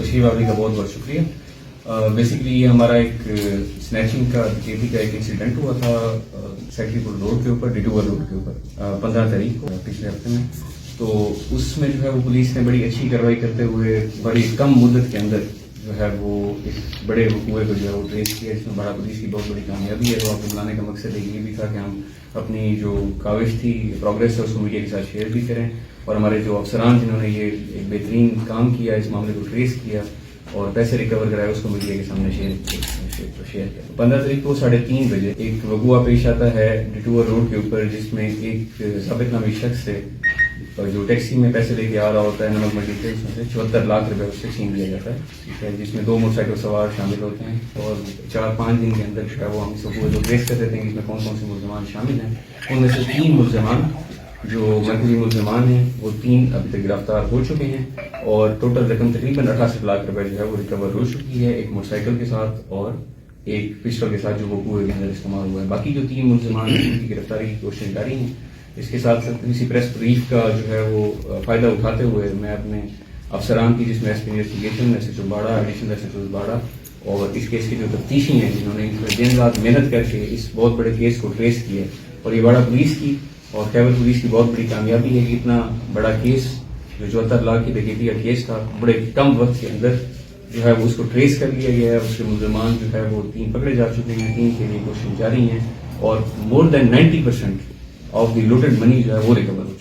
بشیر بابری کا بہت بہت شکریہ. بیسکلی یہ ہمارا ایک اسنیچنگ کا ڈکیتی کا ایک انسیڈنٹ ہوا تھا سیکٹری پور روڈ کے اوپر, ڈیٹوور روڈ کے اوپر 15 تاریخ کو پچھلے ہفتے میں. تو اس میں جو ہے وہ پولیس نے بڑی اچھی کارروائی کرتے ہوئے بڑی کم مدت کے اندر جو ہے وہ ایک بڑے وقوعے کو جو ہے وہ ٹریس کیا, جس میں بڑا پولیس کی بہت بڑی کامیابی ہے. تو آپ کو بلانے کا مقصد یہ بھی تھا کہ ہم اپنی جو کاوش تھی, پروگریس ہے, اس کو میڈیا کے ساتھ شیئر بھی کریں, اور ہمارے جو افسران جنہوں نے یہ ایک بہترین کام کیا, اس معاملے کو ٹریس کیا اور پیسے ریکور کرائے, اس کو میڈیا کے سامنے شیئر کیا. 15 تاریخ کو 3:30 بجے ایک وقوعہ پیش آتا ہے ڈیٹوور روڈ کے اوپر, جس میں ایک ثابت نامی شخص سے جو ٹیکسی میں پیسے لے کے آ رہا ہوتا ہے نمک منڈی سے, اس میں سے 74 لاکھ روپے اس سے چھین لیا جاتا ہے, ٹھیک ہے, جس میں 2 موٹر سائیکل سوار شامل ہوتے ہیں. اور 4-5 دن کے اندر جو ہے وہ ہم اس کو ٹریس کر دیتے ہیں کہ اس میں کون کون سے ملزمان شامل ہیں. ان میں سے 3 ملزمان جو مرکزی ملزمان ہیں وہ 3 ابھی تک گرفتار ہو چکے ہیں, اور ٹوٹل رقم تقریباً 68 لاکھ روپے جو ہے وہ ریکور ہو چکی ہے, ایک موٹر سائیکل کے ساتھ اور ایک پسٹل کے ساتھ جو وقوعے کے اندر استعمال ہوا ہے. باقی جو 3 ملزمان ہیں ان کی گرفتاری کی کوشش جاری ہیں. اس کے ساتھ ساتھ اسی پریس بریف کا جو ہے وہ فائدہ اٹھاتے ہوئے میں اپنے افسران کی, جس میں S P investigation, S H O Bara, additional S H O Bara, اور اس کیس کے جو تفتیشی ہیں جنہوں نے دن رات محنت کر کے اس بہت بڑے کیس کو ٹریس کیا, اور یہ باڑا پولیس کی اور خیبر پولیس کی بہت بڑی کامیابی ہے کہ اتنا بڑا کیس جو 74 لاکھ کی ڈکیتی کا کیس تھا, بڑے کم وقت کے اندر جو ہے وہ اس کو ٹریس کر لیا گیا ہے. اس کے ملزمان جو ہے وہ 3 پکڑے جا چکے ہیں, 3 کے لیے کوششیں جاری ہیں, اور مور دین 90% آف دی لوٹڈ منی جو ہے وہ ریکور ہو.